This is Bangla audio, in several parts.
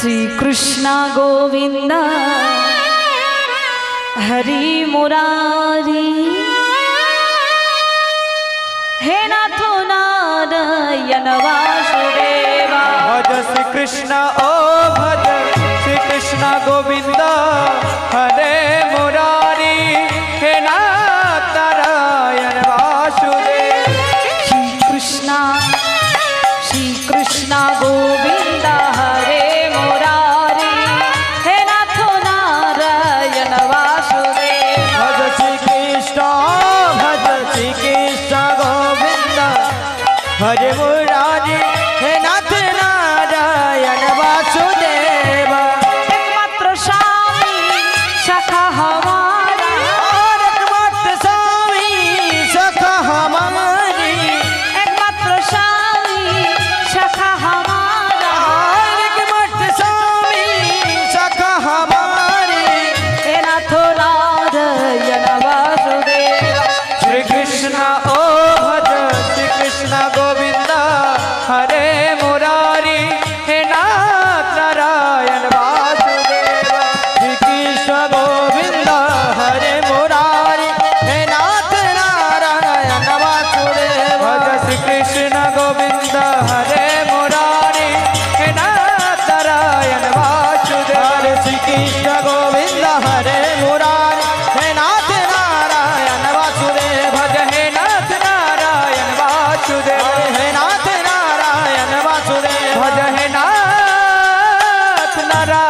श्री कृष्ण गोविंद हरि मुरारी हे नाथ नारायण वासुदेव। भज श्री कृष्ण ओ भज श्री कृष्ण गोविंद हरे मुरारी हे नाथ नारायण वासुदेव। श्री कृष्ण गोविंद हरे मुरारी हे नाथ नारायण वासुदेव। भज श्री कृष्ण गोविंद हरे मुरारी हे नाथ नारायण वासुदेव। एकमात्र स्वामी सखा हमारा और एकमात्र स्वामी सखा हमारी। एकमात्र स्वामी सखा हमारा और एकमात्र स्वामी सखा हमारी। हे नाथ नारायण वासुदेव। श्री कृष्ण ओ भज श्री कृष्ण गोविंद हरे मुरारी हे नाथ नारायण वासुदेव। श्री कृष्ण गोविंद हरे मुरारी हे नाथ नारायण वासुदेव। भज श्री कृष्ण गोविंद हरे मुरारी हे नाथ नारायण वासुदेव। श्री कृष्ण गोविंद हरे मुरारी हे नाथ नारायण वासुदेव। भज हे नाथ नारायण वासुदेव हे नाथ नारायण वासुदेव। भज हे नाथ नारायण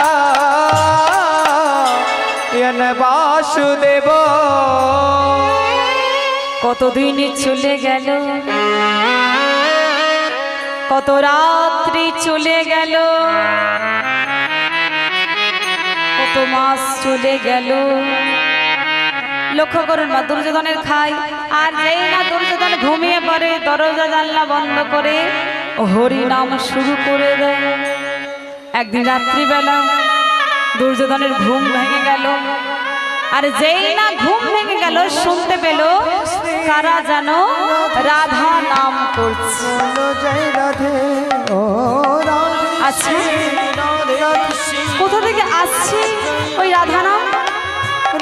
वासुदेव। কতদিন চলে গেল, কত রাত্রি চলে গেল, কত মাস চলে গেল। লক্ষ্য করুন মা, দুর্যোধনের খাই আর যেই না দুর্যোধন ঘুমিয়ে পড়ে দরজা জানলা বন্ধ করে হরি নাম শুরু করে দেয়। একদিন রাত্রিবেলা দুর্যোধনের ঘুম ভেঙে গেল, আর যেই না ঘুম ভেঙে গেল শুনতে পেল কারা যেন রাধা নাম করছে। আচ্ছা, কোথা থেকে আসছে ওই রাধা নাম?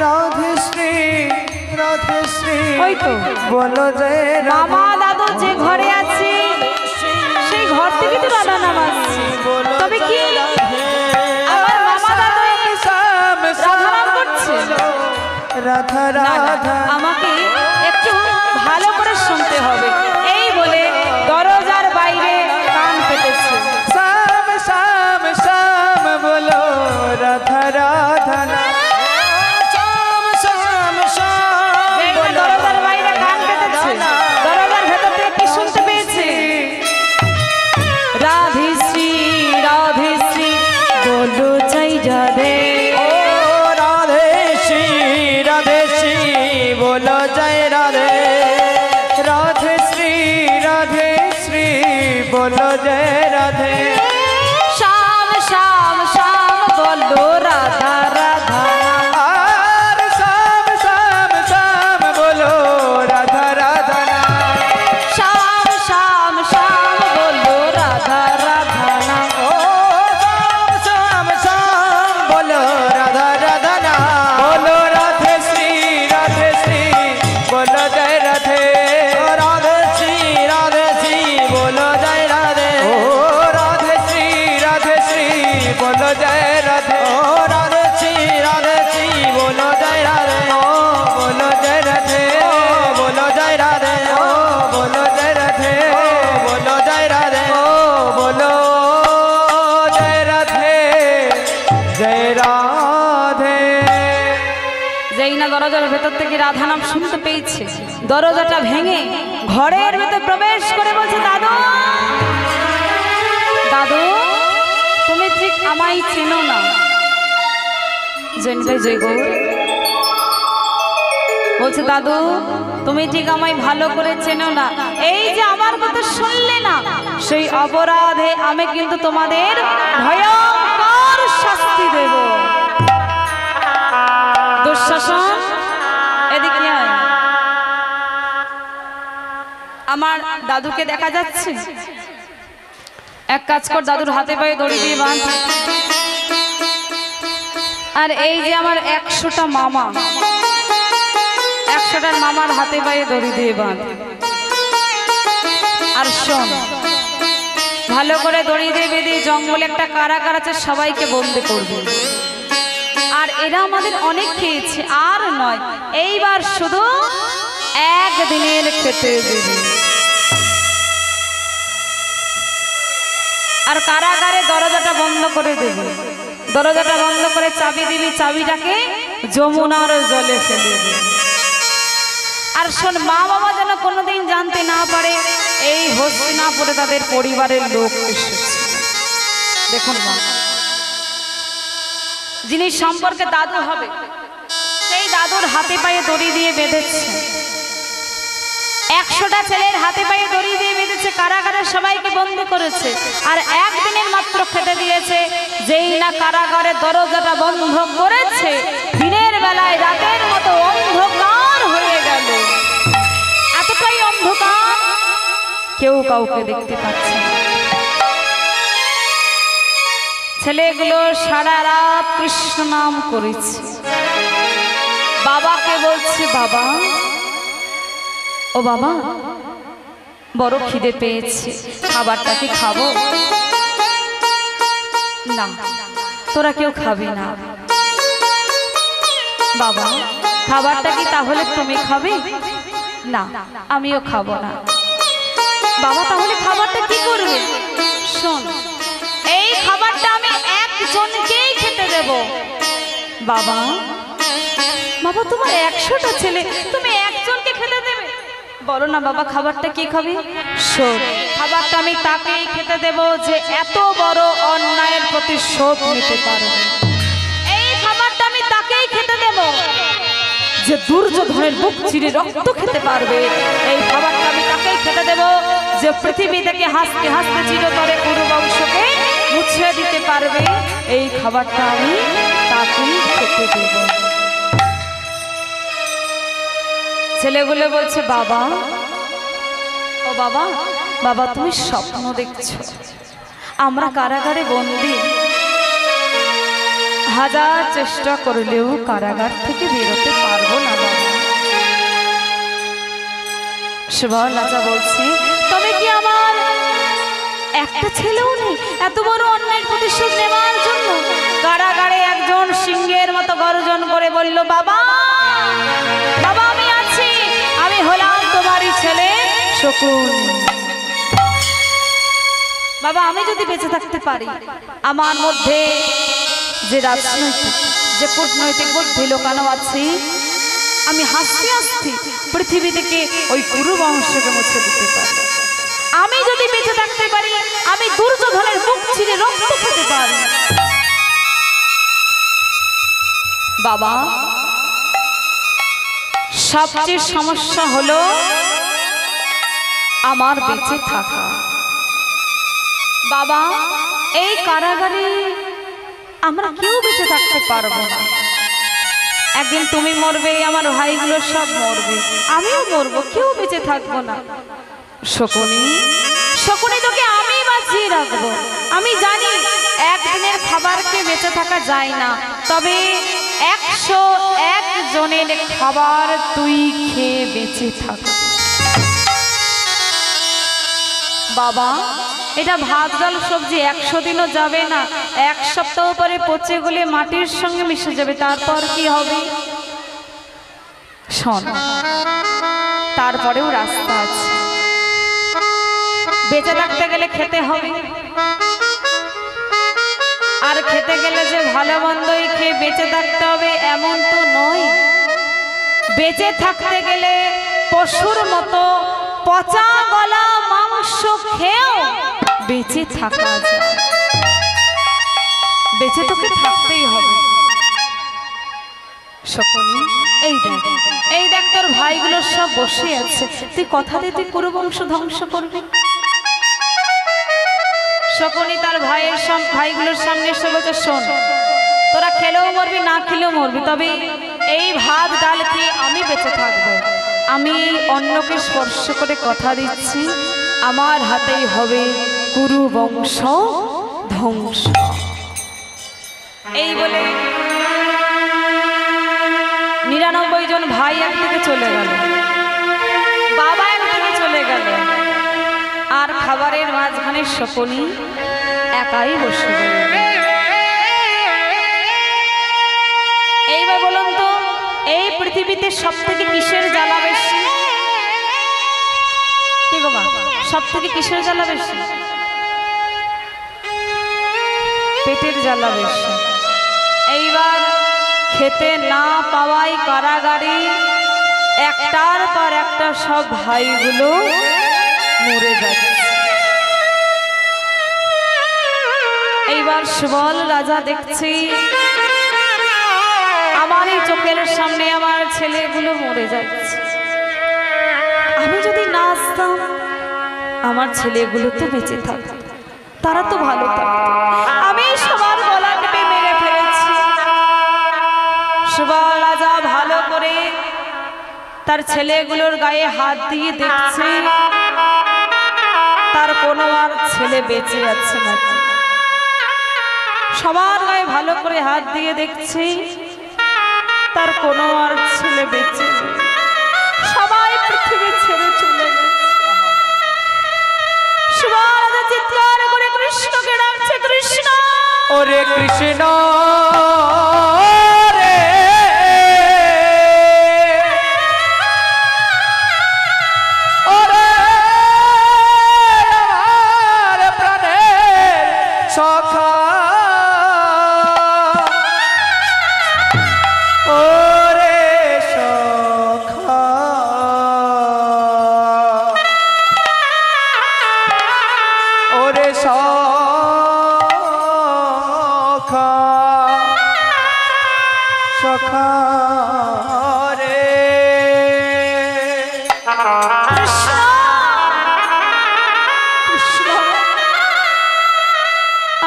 রাধে শ্রী রাধে শ্রী ওই তো বলো জয় মামা দাদু যে ঘরে আছে সেই ঘর থেকে তো রাধা নাম আসছে। তবে কি আমার মামা দাদু রাধা নাম করছে? রাধা না, না, রাধা আমাকে একটু ভালো করে শুনতে হবে। এই বলে দরজার বাইরে কান পেতেছে। শাম শাম শাম বলো রাধা রাধা না। শাম শাম শাম যেই না বলো দরজার বাইরে কান পেতেছে, দরজার ভেতর থেকে কি শুনতে পেয়েছে? রাধে শ্রী বলো জয় রাধে। ও রাধে শ্রী বলো জয় রাধে। রাধে শ্রী বলো জয় রাধে। শ্যাম শ্যাম শ্যাম বলো রাধা রাধা। আর শাম শাম শাম বলো রাধা রাধা না। শ্যাম শ্যাম শ্যাম বলো রাধা রাধা না। ও শাম শাম বলো রাধা রাধা না। বলো রাধে শ্রী বলো জয় রাধে। রাধে শ্রী বলো জয় রাধে। ও রাধে শ্রী বলো জয় রাধে। ও রাধে শ্রী বলো জয় রাধে। ও বলো জয় রাধে। ও বলো জয় রাধে। ও বলো জয় রাধে। ও বলো জয় রাধে। ও বলো জয় রাধে জয় রাধে। যেই না দরজার ভেতর থেকে রাধা নাম শুনতে পেয়েছে, দরজাটা ভেঙে ঘরের ভেতর প্রবেশ করে বলছে, দাদু দাদু তুমি ঠিক আমায় চেনো না। জয় গৌর বলছে, দাদু তুমি ঠিক আমায় ভালো করে চেনো না। এই যে আমার কথা শুনলে না, সেই অপরাধে আমি কিন্তু তোমাদের ভয়ঙ্কর শাস্তি দেব। দুঃশাসন এদিকে আয়। আমার দাদুকে দেখা যাচ্ছে? এক কাজ কর, দাদুর হাতে পায়ে দড়ি দিয়ে বাঁধ। আর এই যে আমার 100টা মামা, 100টার মামার হাতে পায়ে দড়ি দিয়ে বাঁধ। আর শোন, ভালো করে দড়ি দিয়ে বেঁধে জঙ্গলে একটা কারাগার আছে, সবাইকে বন্দি করবে। আর এরা আমাদের অনেক খেয়েছে, আর নয়, এইবার শুধু একদিনের খেতে দেবে। আর কারাগারে দরজাটা বন্ধ করে দেবে, দরজাটা বন্ধ করে চাবি দিবি, চাবিটাকে যমুনার জলে ফেলে দেবে। আর শোন, মা বাবা যেন কোনোদিন জানতে না পারে এই হস্তিনাপুরে তাদের পরিবারের লোক এসেছে। দেখুন মা, যিনি সম্পর্কে দাদু হবে, সেই দাদুর হাতে পায়ে দড়ি দিয়ে বেঁধেছে। 100টা ছেলের হাতে পায়ে দড়ি দিয়ে বেঁধেছে, কারাগারের সবাইকে বন্দি করেছে। আর একদিনের মাত্র খেতে দিয়েছে। যেই না কারাগারের দরজাটা বন্ধ করেছে, দিনের বেলায় রাতের মতো অন্ধকার হয়ে গেল। এতটাই অন্ধকার, কেউ কাউকে দেখতে পাচ্ছে না। ছেলেগুলো সারা রাত কৃষ্ণ নাম করেছে। বাবাকে বলছে, বাবা, ও বাবা, বড় খিদে পেয়েছে, খাবারটা কি খাবো? না, তোরা কেউ খাবি না। বাবা, খাবারটা কি তাহলে তুমি খাবে? না, আমিও খাবো না। বাবা, তাহলে খাবারটা কি করবে? শোন, এই খাবারটা আমি একজনকেই খেতে দেব। বাবা, বাবা, তোমার 100টা ছেলে, তুমি একজনকে খেতে দেবে? বলো না বাবা, খাবারটা কি খাবি? শোন, খাবারটা আমি তাকেই খেতে দেব যে এত বড় অন্যায়ের প্রতিশোধ নিতে পারে। এই খাবারটা আমি তাকেই খেতে দেব যে দুর্যোধনের বুক চিরে রক্ত খেতে পারবে। এই খাবারটা আমি তাকেই খেতে দেব যে পৃথিবী থেকে হাসতে হাসতে চিরতরে কুরু বংশকে মুছে দিতে পারবে। এই খাবারটা আমি তাকেই খেতে দেব। ছেলেগুলো বলছে, বাবা, ও বাবা, বাবা, তুমি স্বপ্ন দেখছো? আমরা কারাগারে বন্দি, হাজার চেষ্টা করলেও কারাগার থেকে বেরোতে পারবো না বাবা। সুবর্ণাচা বলছে, তবে কি আমার একটা ছেলেও নেই এত বড় অন্যায়ের প্রতিশোধ নেওয়ার জন্য? কারাগারে একজন সিংহের মতো গর্জন করে বলল, বাবা, বাবা, আমি আছি, আমি হলাম তোমারই ছেলে শকুন। বাবা, আমি যদি বেঁচে থাকতে পারি, আমার মধ্যে যে রাজনৈতিক, যে কূটনৈতিক বুদ্ধি লোকানো আছে, আমি হাসতে হাসতে পৃথিবী থেকে ওই কুরু বংশকে মুছে দিতে পারি। আমি যদি বেঁচে থাকতে পারি, আমি দুর্যোধনের বুক চিরে রক্ত খেতে পারি। বাবা, সবচেয়ে সমস্যা হলো আমার বেঁচে থাকা। বাবা, এই কারাগারে আমরা কেউ বেঁচে থাকতে পারবো না। একদিন তুমি মরবে, আমার ভাইগুলো সব মরবে, আমিও মরবো, কেউ বেঁচে থাকবো না। শকুনি, শকুনি, তোকে আমি বাঁচিয়ে রাখবো। আমি জানি একদিনের খাবারকে বেঁচে থাকা যায় না, তবে 101 জনের খাবার তুই খেয়ে বেঁচে থাক। বাবা, এটা ভাত ডাল সবজি 100 দিনও যাবে না, 1 সপ্তাহ পরে পচে গলে মাটির সঙ্গে মিশে যাবে, তারপর কি হবে? শোন, তারপরেও রাস্তা আছে। বেঁচে থাকতে গেলে খেতে হবে, আর খেতে গেলে যে ভালো মন্দই খেয়ে বেঁচে থাকতে হবে এমন তো নয়। বেঁচে থাকতে গেলে পশুর মতো পচা গলা মাংস খেয়েও বেঁচে থাকা যায়। বেঁচে তোকে থাকতেই হবে। শকুনি, এই দেখ, এই দেখ, তোর ভাইগুলো সব বসে আছে, তুই কথা দে তুই কুরু বংশ ধ্বংস করবি। শকুনি তার ভাইগুলোর সামনে এসে বলছে, শোন, তোরা খেলেও মরবি, না খেলেও মরবি, তবে এই ভাত ডাল খেয়ে আমি বেঁচে থাকবো। আমি অন্যকে স্পর্শ করে কথা দিচ্ছি, আমার হাতেই হবে কুরু বংশ ধ্বংস। এই বলে চলে গেল, বাবা একদিকে চলে গেল, আর খাবারের মাঝখানে শকুনি একাই বসে রইল। এইবার বলুন তো, এই পৃথিবীতে সব থেকে কিসের জ্বালা বেশি? কি গো মা, সব থেকে কিসের জ্বালা বেশি? পেটের জ্বালা বেশি। এইবার খেতে না পাওয়াই কারাগারে একটার পর একটা সব ভাইগুলো মরে যাচ্ছে। এইবার সুবল রাজা দেখছি আমার এই চোখের সামনে আমার ছেলেগুলো মরে যাচ্ছে, আমি যদি না আসতাম আমার ছেলেগুলো তো বেঁচে থাকতো, তারা তো ভালো থাকতো, আমি সবার গলা টিপে মেরে ফেলেছি। সুবল রাজা ভালো করে তার ছেলেগুলোর গায়ে হাত দিয়ে দেখছে তার কোনো আর ছেলে বেঁচে আছে নাকি। সবার গায়ে ভালো করে হাত দিয়ে দেখছি তার কোনো আর ছেলে বেঁচে নেই, সবাই পৃথিবী ছেড়ে চলে গেছে। সুবল রাজা চিৎকার করে কৃষ্ণকে ডাকছে, কৃষ্ণ ওরে কৃষ্ণ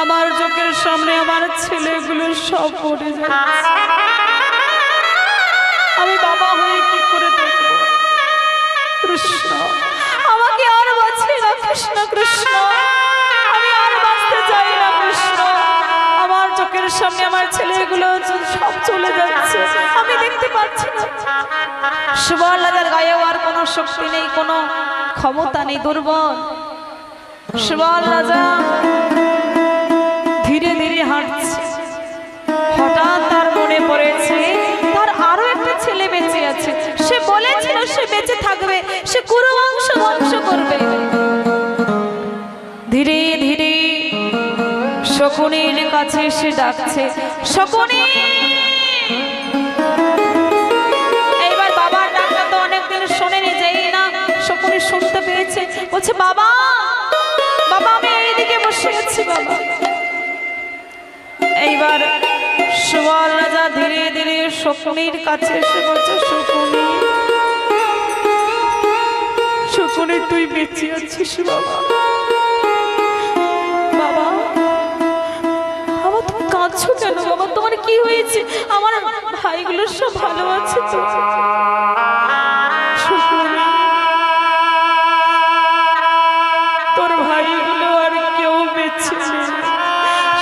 আমার চোখের সামনে আমার ছেলেগুলো সব মরে যাচ্ছে, আমি বাবা হয়ে কি করে দেখব? কৃষ্ণ আমাকে আর বাঁচিয়ে না, কৃষ্ণ কৃষ্ণ আমি আর বাঁচতে চাই না, কৃষ্ণ আমার চোখের সামনে আমার ছেলেগুলো সব চলে যাচ্ছে, আমি দেখতে পাচ্ছি না। সুবল রাজার গায়েও আর কোনো শক্তি নেই, কোনো ক্ষমতা নেই, দুর্বল। সুবল রাজা ধীরে ধীরে হাঁটছে, হঠাৎ তার মনে পড়েছে তার আরো একটা ছেলে বেঁচে আছে, সে বলেছিল সে বেঁচে থাকবে, সে কুরুবংশ ধ্বংস করবে। ধীরে ধীরে শকুনির কাছে এসে ডাকছে, শকুনি। এইবার বাবার ডাকটা তো অনেকদিন শোনেনি, যেই না শকুনি শুনতে পেয়েছে বলছে, বাবা বাবা আমি এইদিকে বসে আছি বাবা। এইবার সুবল রাজা ধীরে ধীরে শকুনির কাছে এসে বলছে, শকুনি শকুনি তুই বেঁচে আছিস বাবা। বাবা বাবা তুমি কাঁদছো কেন বাবা, তোমার কি হয়েছে? আমার ভাইগুলো সব ভালো আছে তো? শকুনি তোর ভাইগুলো আর কেউ বেঁচে নেই,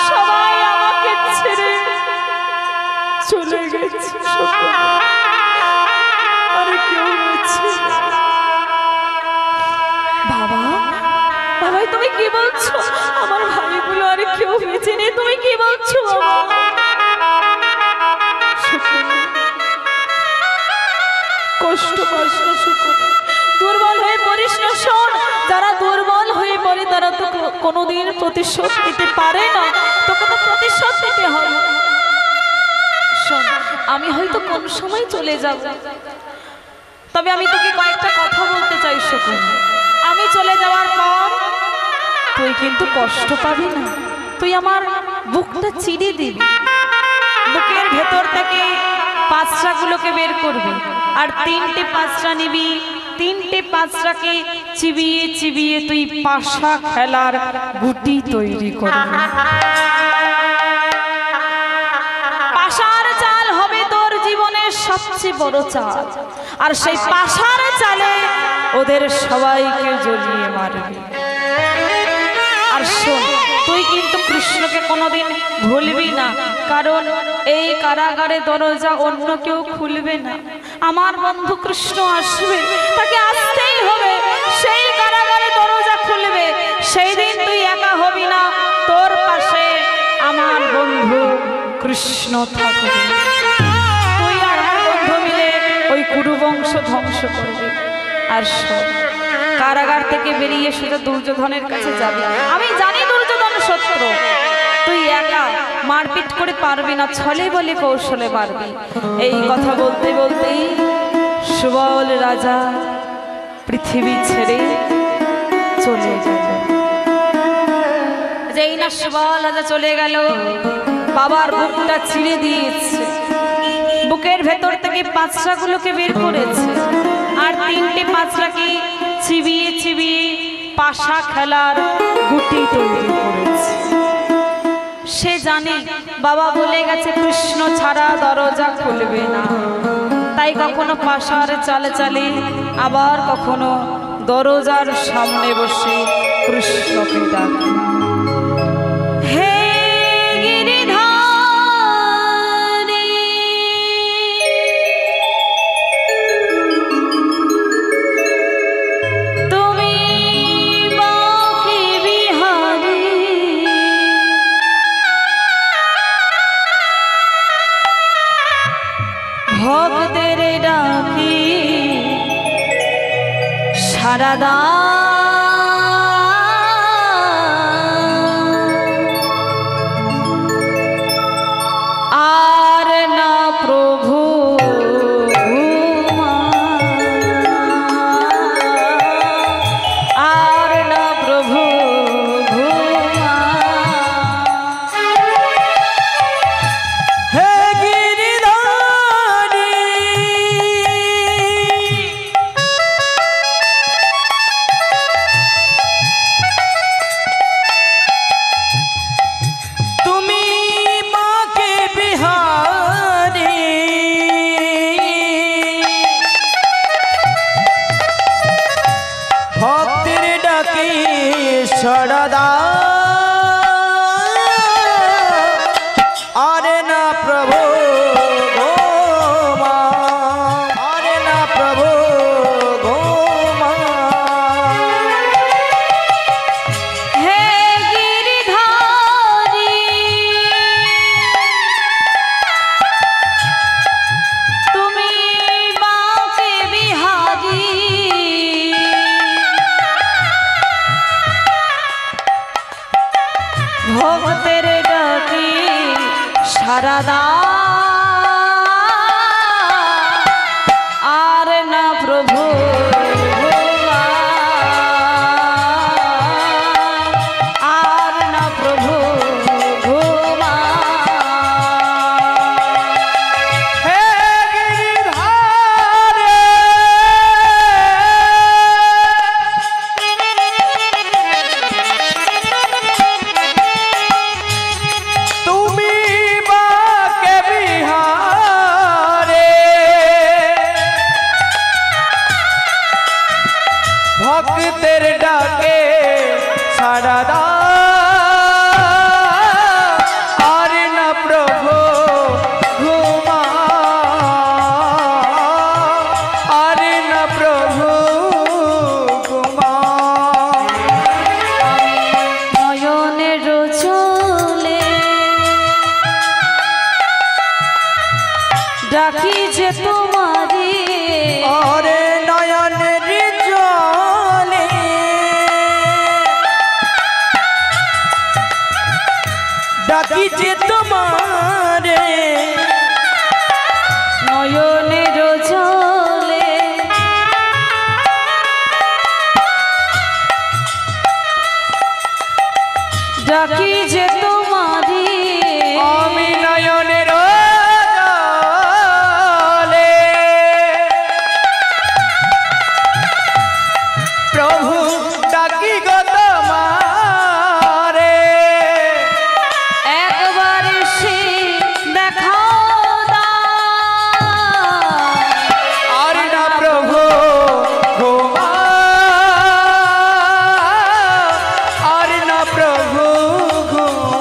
সবাই আমাকে ছেড়ে চলে গেছে, আর কেউ বেঁচে নেই। বাবা বাবা তুমি কি বলছো? আমার ভাইগুলো আর কেউ বেঁচে নেই, তুমি কি বলছো বাবা? কষ্ট পাস না শকুনি, দুর্বল হয়ে পড়িস না। শোন, যারা দুর্বল হয়ে পড়ে তারা তো কোনোদিন প্রতিশোধ নিতে পারে না, তোকে তো প্রতিশোধ নিতে হবে। শোন, আমি হয়তো কোন সময় চলে যাব, তবে আমি তোকে কয়েকটা কথা বলতে চাই শকুনি। আমি চলে যাওয়ার পর তুই কিন্তু কষ্ট পাবি না, তুই আমার বুকটা চিরে দিবি, বুকের ভেতর থেকে পাঁচটাগুলোকে বের করবি, আর তিনটে পাঁচটা নিবি, তিনটে পাঁচটাকে চিবিয়ে চিবিয়ে তুই পাশা খেলার গুটি তৈরি করবি। পাশার চাল হবে তোর জীবনের সবচেয়ে বড় চাল, আর সেই পাশার চালে ওদের সবাইকে জ্বলিয়ে মারবি। আর শোন, তুই কিন্তু কৃষ্ণকে কোনোদিন ভুলবি না, কারণ এই কারাগারে দরজা অন্য কেউ খুলবে না, আমার বন্ধু কৃষ্ণ আসবে, তাকে আসতেই হবে, সেই কারাগারে দরজা খুলবে, সেই দিন তুই একা হবি না, তোর পাশে আমার বন্ধু কৃষ্ণ থাকবে। তুই আর আমার বন্ধু মিলে ওই কুরুবংশ ধ্বংস করবে। আর শোন, কারাগার থেকে বেরিয়ে সোজা দুর্যোধনের কাছে যাবি। আমি জানি দুর্যোধন শত্রু, তুই একা মারপিট করে পারবি না, ছলে বলে কৌশলে পারবি। এই কথা বলতে বলতেই সুবল রাজা পৃথিবী ছেড়ে চলে গেল। যেই না সুবল রাজা চলে গেল, বাবার বুকটা চিড়ে দিয়েছে, বুকের ভেতর থেকে পাঁচরাগুলোকে বের করেছে, আর তিনটে পাঁচরাকে চিবিয়ে চিবিয়ে পাশা খেলার গুটি তৈরি করেছে। সে জানে বাবা বলে গেছে কৃষ্ণ ছাড়া দরজা খুলবে না, তাই কখনো পাশার চালে চালে, আবার কখনো দরজার সামনে বসে কৃষ্ণকে ডাকে, হে গিরিধারী তুমি বাঁকে বিহারী, ভক্তের ডাকি সারা দাও, আর না প্রভু আর না প্রভু হে গিরিধারী তুমি মাকে বিহারী, ভক্তির ডাকি সাড়া দাও, আরে না প্রভু গো মা, আরে না প্রভু গো মা। হে গিরিধারী তুমি বাঁকে বিহারী, ভক্তের ডাকি সারা দাও, আর না প্রভু আর না প্রভু ঘুমা। হে গিরিধারী তুমি বাঁকে বিহারে, ভক্তের ডাকে সাড়া দাও, আর না প্রভু ঘুমা, আর না প্রভু ঘুমা। নয়নের জলে ডাকি যে তোমারি, আরে নয়নের জলে ডাকি যে তোমারে, নয়নের জলে ডাকি যে তোমারি, আমি নয়নের জলে প্রভু ডাকি গো তোমারে, একবার সে দেখাও দাও, আর না প্রভু ঘুমা, আর না প্রভু ঘুমা।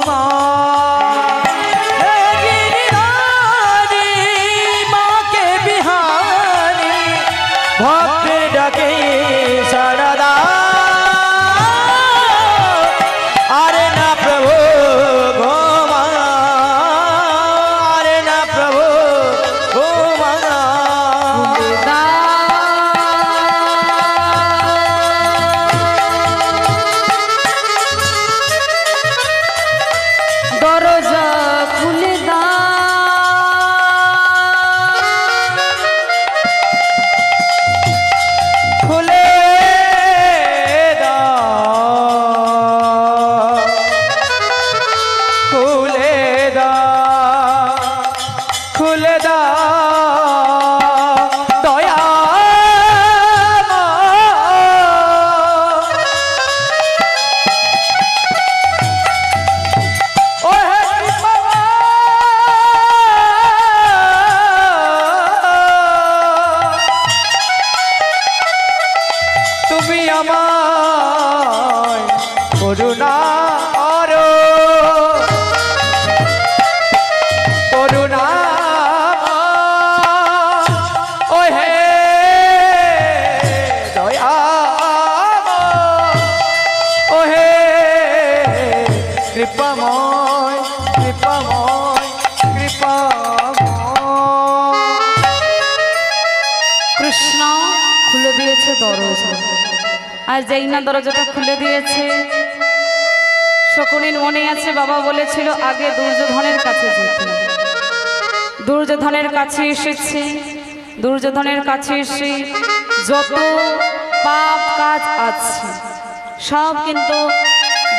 খুলে দাও দয়া তুমি আমায় করুণা করো করুণা ও হে দয়া ও হে কৃপাময় কৃপাময় কৃপাময়। কৃষ্ণ খুলে দিয়েছে দরজা, আর যেই না দরজাটা খুলে দিয়েছে, শকুনির মনে আছে বাবা বলেছিল আগে দুর্যোধনের কাছে যেতে। দুর্যোধনের কাছে এসেছে, দুর্যোধনের কাছে এসে যত পাপ কাজ আছে সব কিন্তু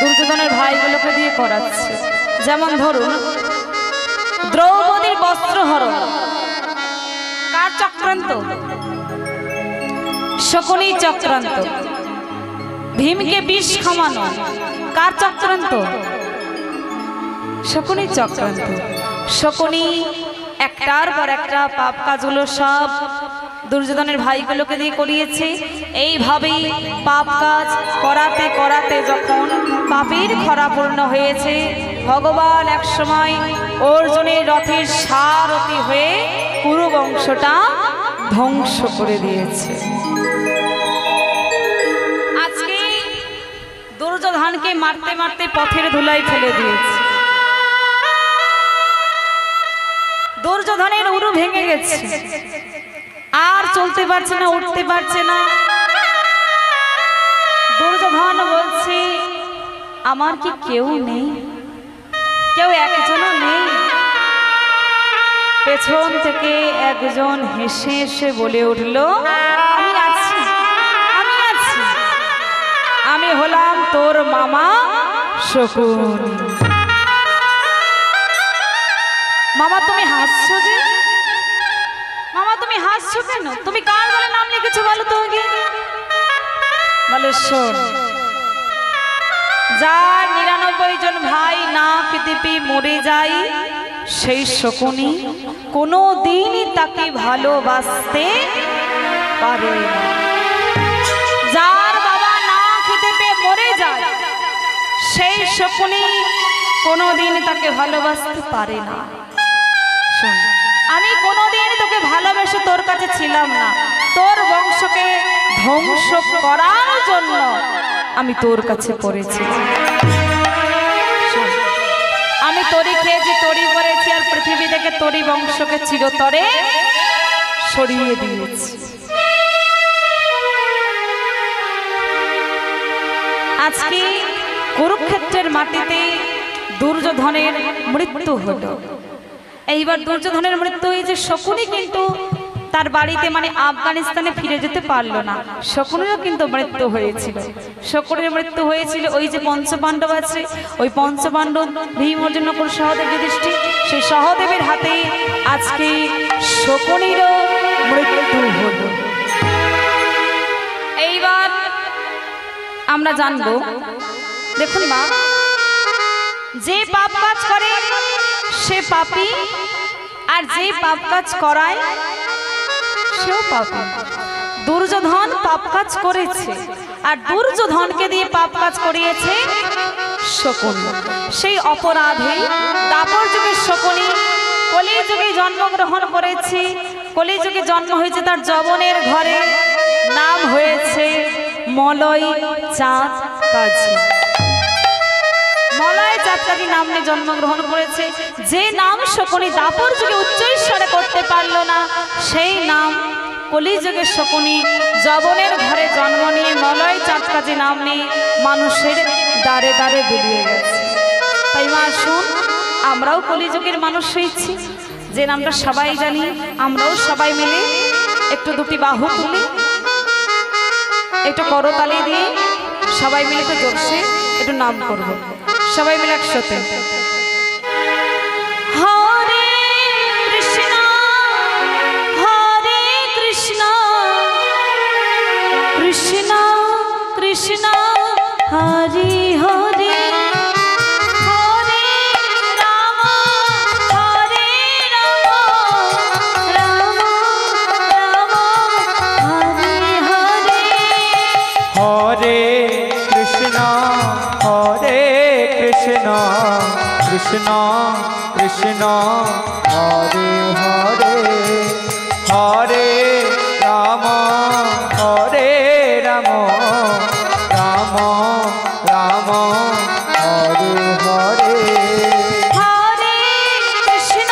দুর্যোধনের ভাইগুলোকে দিয়ে করাচ্ছে। যেমন ধরুন দ্রৌপদীর বস্ত্রহরণ কার চক্রান্ত? শকুনির চক্রান্ত। ভীমকে বিষ খাওয়ানো কার চক্রান্ত? শকুনির চক্রান্ত। শকুনি একটার পর একটা পাপ কাজগুলো সব দুর্যোধনের ভাইগুলোকে দিয়ে করিয়েছে। এইভাবেই পাপ কাজ করাতে করাতে যখন পাপের খরা পূর্ণ হয়েছে, ভগবান এক সময় অর্জুনের রথের সারথি হয়ে পুরো বংশটা ধ্বংস করে দিয়েছে। আজকে দুর্যোধনকে মারতে মারতে পথের ধুলায় ফেলে দিয়েছে। দুর্যোধনের উরু ভেঙে গেছে, আর চলতে পারছে না, উঠতে পারছে না। দুর্যোধন বলছে আমার কি কেউ নেই? কেউ একজনও নেই? পেছন থেকে একজন হেসে হেসে বলে উঠল আমি আছি, আমি আছি, আমি হলাম তোর মামা শকুনি। মামা তুমি হাসছো যে? মামা তুমি হাসছো কেন? তুমি কার বলে নাম লিখেছো বলো তো? বলে শোন, যার ৯৯ জন ভাই নাক দিপি মরে যায় সেই শকুনি কোনো দিনই তাকে ভালোবাসতে পারে না। যার বাবা নাক দিপে মরে যায় সেই শকুনি কোনোদিন তাকে ভালোবাসতে পারে না। শোন, আমি কোনোদিন তোকে ভালোবেসে তোর কাছে ছিলাম না, তোর বংশকে ধ্বংস করার জন্য আমি তোর কাছে পড়েছি। আমি তরি খেয়েছি, তরি করেছি, আর পৃথিবী থেকে তরি বংশকে চিরতরে সরিয়ে দিয়েছি। আজকে কুরুক্ষেত্রের মাটিতে দুর্যোধনের মৃত্যু হলো। এইবার দুর্যোধনের মৃত্যু হয়েছে, শকুনি কিন্তু তার বাড়িতে মানে আফগানিস্তানে ফিরে যেতে পারলো না। শকুনেরও কিন্তু মৃত্যু হয়েছিল। শকুনের মৃত্যু হয়েছিল ওই যে পঞ্চপাণ্ডব আছে, ওই পঞ্চপাণ্ডব ভীম অর্জুন নকুল সহদেব যুধিষ্ঠির, সেই সহদেবের হাতে আজকে শকুনেরও মৃত্যু হলো। এইবার আমরা জানবো, দেখুন মা, যে পাপ কাজ করে সে পাপী, আর যে পাপ কাজ করায় সেও পাপী। দুর্যোধন পাপ কাজ করেছে, আর দুর্যোধনকে দিয়ে পাপ কাজ করিয়েছে শকুনি। সেই অপরাধে দাপর যুগের শকুনি কলিযুগে জন্মগ্রহণ করেছে। কলিযুগে জন্ম হয়েছে তার যবনের ঘরে, নাম হয়েছে মলয় চাঁদ কাজী। মলয় চাঁদ কাজী নাম নিয়ে জন্মগ্রহণ করেছে। যে নাম শকুনি দাপর যুগে উচ্চৈঃস্বরে করতে পারল না, সেই নাম কলিযুগের শকুনি যবনের ঘরে জন্ম নিয়ে মলয় চাঁদ কাজী নাম নিয়ে মানুষের দ্বারে দ্বারে বেরিয়ে গেছে। তাই মা শুন, আমরাও কলিযুগের মানুষ হয়েছি, যে নামটা সবাই জানি। আমরাও সবাই মিলে একটু দুটি বাহু তুলি, একটু করতালি দিয়ে সবাই মিলে একটু জোরসে একটু নাম করব। সবাই মিলে একসাথে হরে কৃষ্ণ কৃষ্ণ কৃষ্ণ হরে হরে হরে রাম হরে রাম রাম রাম হরে হরে হরে কৃষ্ণ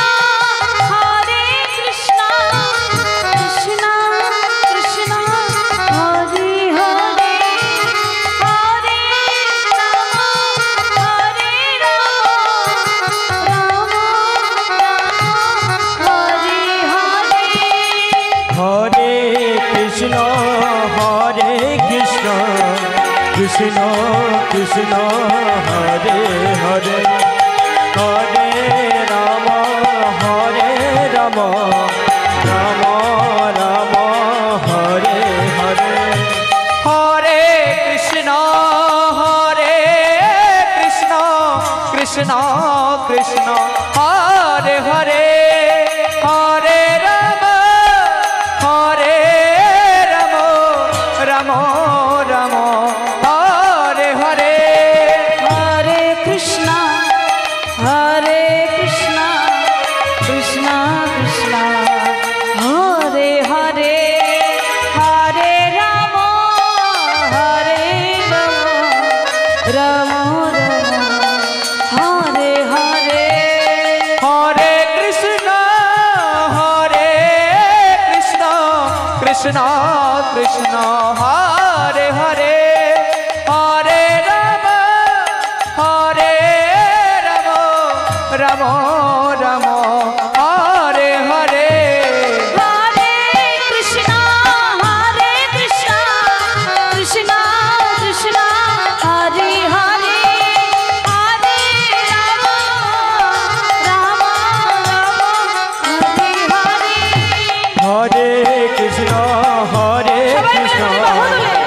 কৃষ্ণ কৃষ্ণ হরে হরে হরে রাম রাম রাম হরে হরে হরে কৃষ্ণ কৃষ্ণ কৃষ্ণ হরে হরে হরে রাম রাম রাম হরে হরে হরে কৃষ্ণ কৃষ্ণ কৃষ্ণ হরে হরে হরে রাম রাম রাম হরে হরে হরে কৃষ্ণ কৃষ্ণ কৃষ্ণ হরে হরে হরে রাম রাম হরে হরে হরে কৃষ্ণ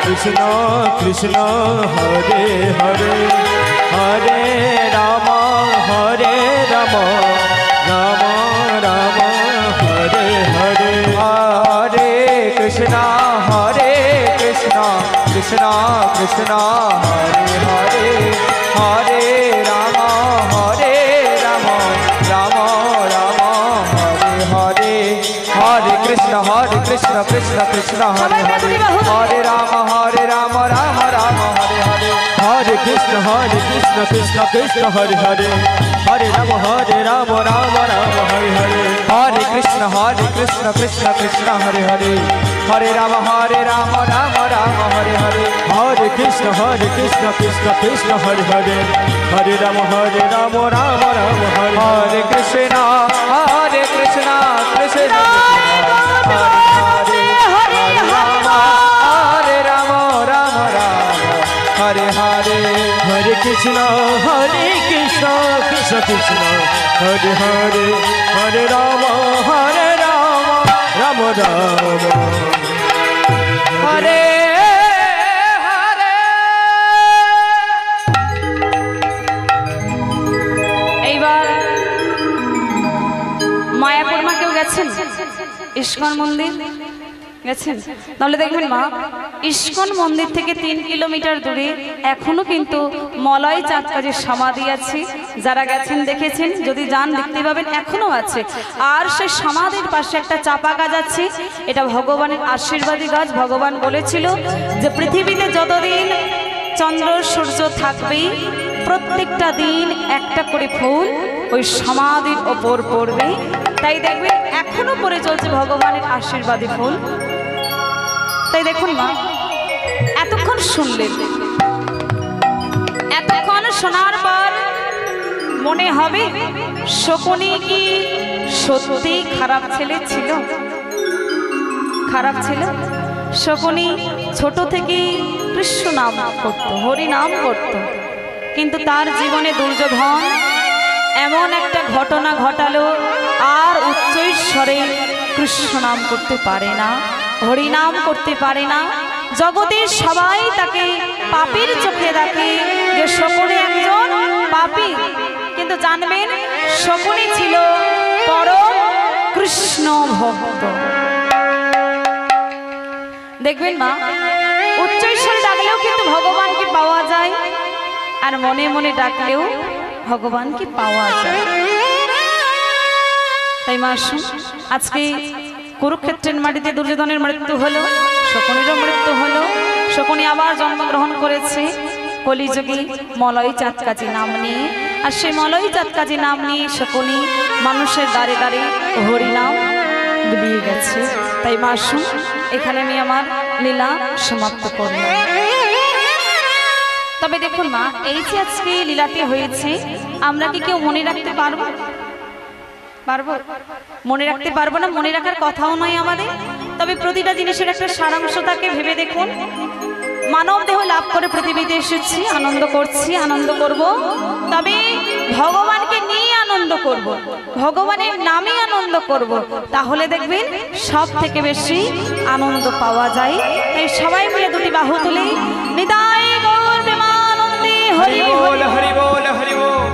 কৃষ্ণ কৃষ্ণ হরে হরে হরে রাম রাম রাম হরে হরে হরে কৃষ্ণ কৃষ্ণ কৃষ্ণ হরে হরে হরে রাম রাম হরে হরে হরে কৃষ্ণ কৃষ্ণ কৃষ্ণ হরে হরে হরে রাম রাম রাম হরে হরে হরে কৃষ্ণ কৃষ্ণ কৃষ্ণ হরে হরে হরে রাম রাম রাম হরে হরে হরে কৃষ্ণ কৃষ্ণ কৃষ্ণ হরে হরে হরে রাম রাম রাম হরে হরে হরে কৃষ্ণ কৃষ্ণ কৃষ্ণ হরে হরে হরে রাম রাম হরে হরে হরে কৃষ্ণ কৃষ্ণ কৃষ্ণ হরে হরে হরে রাম রাম হরে হরে হরে কৃষ্ণ কৃষ্ণ কৃষ্ণ হরে হরে হরে রাম রাম হরে হরে কৃষ্ণ কৃষ্ণ কৃষ্ণ হরে রাম রাম হরে হরে হরে কৃষ্ণ কৃষ্ণ কৃষ্ণ হরে হরে হরে রাম রাম হরে হরে এইবার মায়াপুর মা কেউ গেছেন ইস্কন মন্দির গেছেন? তাহলে দেখবেন মা, ইস্কন মন্দির থেকে 3 কিলোমিটার দূরে এখনো কিন্তু মলয় চাঁদকাজের সমাধি আছে। যারা গেছেন দেখেছেন, যদি যান দেখতে পাবেন এখনো আছে। আর সে সমাধির পাশে একটা চাপা গাছ আছে, এটা ভগবানের আশীর্বাদী গাছ। ভগবান বলেছিল যে পৃথিবীতে যতদিন চন্দ্র সূর্য থাকবেই প্রত্যেকটা দিন একটা করে ফুল ওই সমাধির ওপর পড়বে। তাই দেখবেন এখনো পড়ে চলছে ভগবানের আশীর্বাদী ফুল। তাই দেখুন মা, এতক্ষণ শুনলেন, এতক্ষণ শোনার পর মনে হবে শকুনি কি সত্যি খারাপ ছেলে ছিল? খারাপ ছিল? শকুনি ছোট থেকেই কৃষ্ণ নাম করত, হরি নাম করত, কিন্তু তার জীবনে দুর্যোধন এমন একটা ঘটনা ঘটালো, আর উচ্চৈস্বরে কৃষ্ণ নাম করতে পারে না, হরি নাম করতে পারে না। জগতের সবাই তাকে পাপীর চোখে দেখে যে শকুনি একজন পাপী, কিন্তু জানবেন শকুনি ছিল পরম কৃষ্ণ ভক্ত। দেখবেন মা, উচ্চৈস্বরে ডাকলেও কিন্তু ভগবানকে পাওয়া যায়, আর মনে মনে ডাকলেও ভগবানকে পাওয়া যায়। তাই মা আসুন, আজকে কুরুক্ষেত্রের মাটিতে দুর্যোধনের মৃত্যু হলো, শকুনিরও মৃত্যু হলো। শকুনি আবার জন্মগ্রহণ করেছে কলিযুগে মলয় চাঁদকাজি নাম নিয়ে, আর সেই মলয় চাঁদকাজি নাম নিয়ে শকুনি মানুষের দ্বারে দ্বারে হরিনাম বিলিয়ে গেছে। তাই মা আসুন, এখানে আমি আমার লীলা সমাপ্ত করলাম। তবে দেখুন মা, এই যে আজকে লীলাটি হয়েছে, আমরা কি কেউ মনে রাখতে পারবো? পারবো? মনে রাখতে পারবো না, মনে রাখার কথাও নয় আমাদের। তবে প্রতিটা জিনিসের একটা সারাংশ থাকে, ভেবে দেখুন। মানব দেহ লাভ করে পৃথিবীতে এসেছি, আনন্দ করছি, আনন্দ করব, তবে ভগবানকে নিয়ে আনন্দ করব, ভগবানের নামে আনন্দ করব, তাহলে দেখবেন সব থেকে বেশি আনন্দ পাওয়া যায়। তাই সবাই মিলে দুটি বাহু তুলে নিতাই গৌর প্রেমানন্দে হরি বল, হরি বল, হরি বল।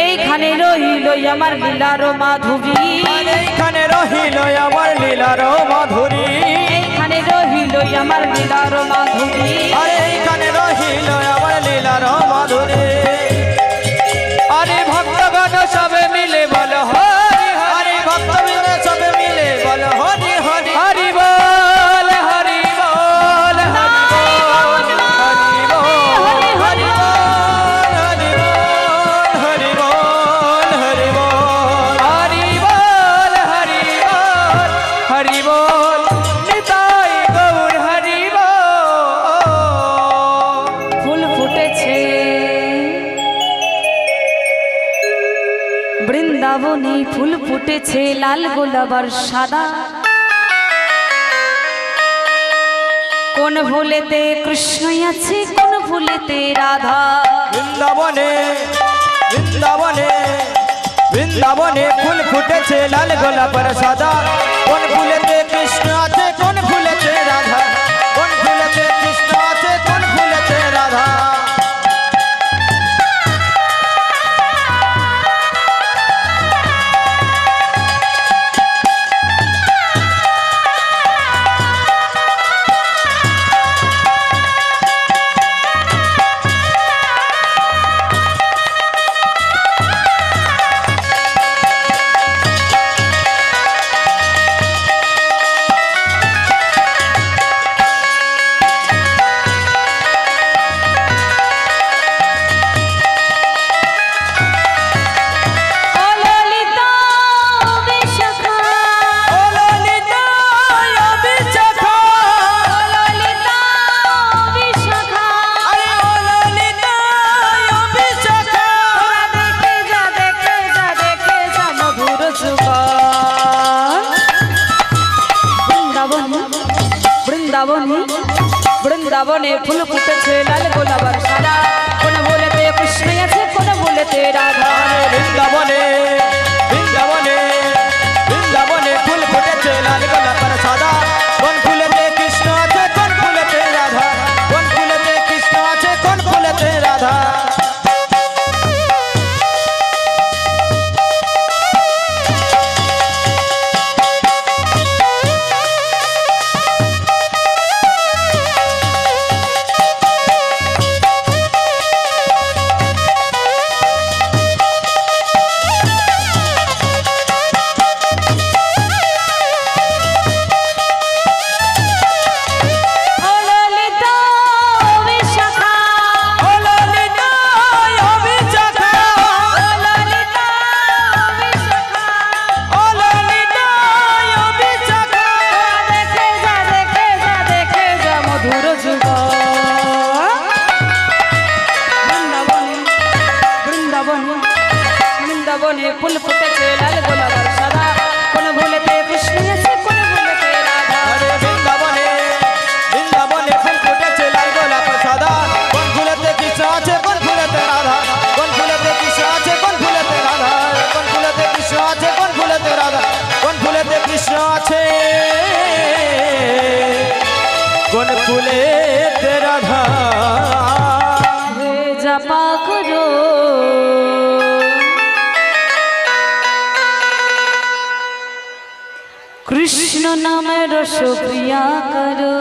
এইখানে রহিল আমার লীলার মাধুরী, এইখানে রহিল আমার লীলার মাধুরী, এইখানে রহিল আমার লীলার মাধুরী, আরে এইখানে রহিল আমার লীলার মাধুরী। আরে ভক্তগণ সবে মিলে বল হরি হরি, আরে ভক্ত মিলে সবে মিলে বল হরি হরি, হরি বল, হরি বল, হরি বল, হরি বল, হরি বল, হরি বল, হরি বল, হরি বল, হরি বল, হরি বল, হরি বল, নিতাই গৌর হরি বল। ফুল ফুটেছে বৃন্দাবনে, ফুল ফুটেছে লাল গোলাপ আর সাদা, কোন ফুলেতে কৃষ্ণ আছে, কোন ফুলেতে রাধা। বৃন্দাবনে, বৃন্দাবনে, বৃন্দাবনে ফুল ফুটেছে লাল গোলাপের সাদা, কোন ফুলেতে কৃষ্ণ আছে, কোন ফুলেতে রাধা, কোন ফুলেতে কৃষ্ণ আছে, কোন ফুলেতে রাধা। বৃন্দাবনে ফুল ফুটেছে লাল গোলাপ আর সাদা, কোন ফুলেতে কৃষ্ণ আছে, কোন ফুলেতে রাধা। বৃন্দাবনে, বৃন্দাবনে, বৃন্দাবনে ফুল ফুটেছে লাল গোলাপের সাদা, কোন ফুলেতে কৃষ্ণ আছে, কোন ফুলেতে রাধা, কোন ফুলেতে কৃষ্ণ আছে, কোন ফুলেতে রাধা। বৃন্দাবনে ফুল ফুটেছে লাল গোলাপ আর সাদা, কোন ফুলেতে কৃষ্ণ আছে, কোন ফুলেতে রাধা। আরে বৃন্দাবনে, বৃন্দাবনে ফুল ফুটেছে লাল গোলাপ সাদা, কোন ফুলেতে কৃষ্ণ আছে, কোন ফুলেতে রাধা, কোন ফুলেতে কৃষ্ণ আছে, কোন ফুলেতে রাধা, কোন ফুলেতে কৃষ্ণ আছে, কোন ফুলেতে রাধা, কোন ফুলেতে কৃষ্ণ আছে, কোন ফুলেতে রাধা। জপা করো কৃষ্ণ নামে রস প্রিয়া করো,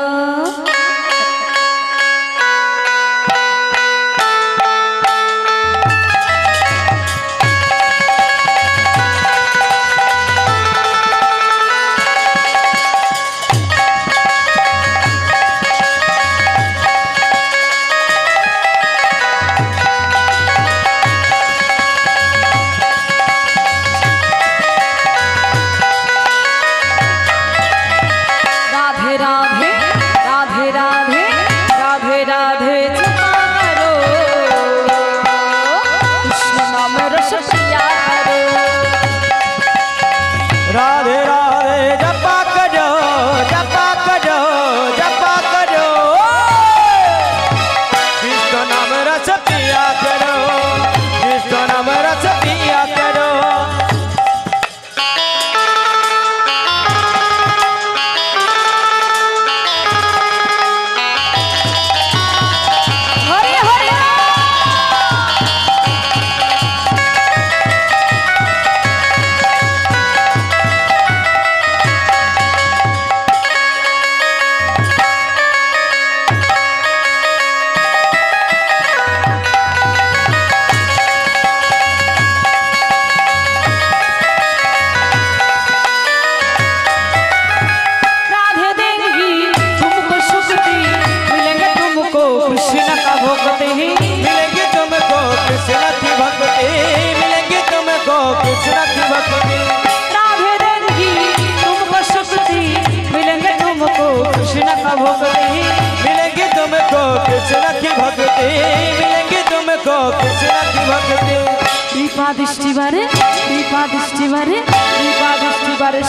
कृष्ण की भक्ति राधे देंगी तुमको शक्ति मिलेंगे तुमको कृष्ण का भक्ति मिलेंगी तुमको कृष्ण की भक्ति मिलेंगी तुमको कृष्ण की भक्ति दीपा दृष्टि बारे दीपा दृष्टि बारे दीपा दृष्टि बारे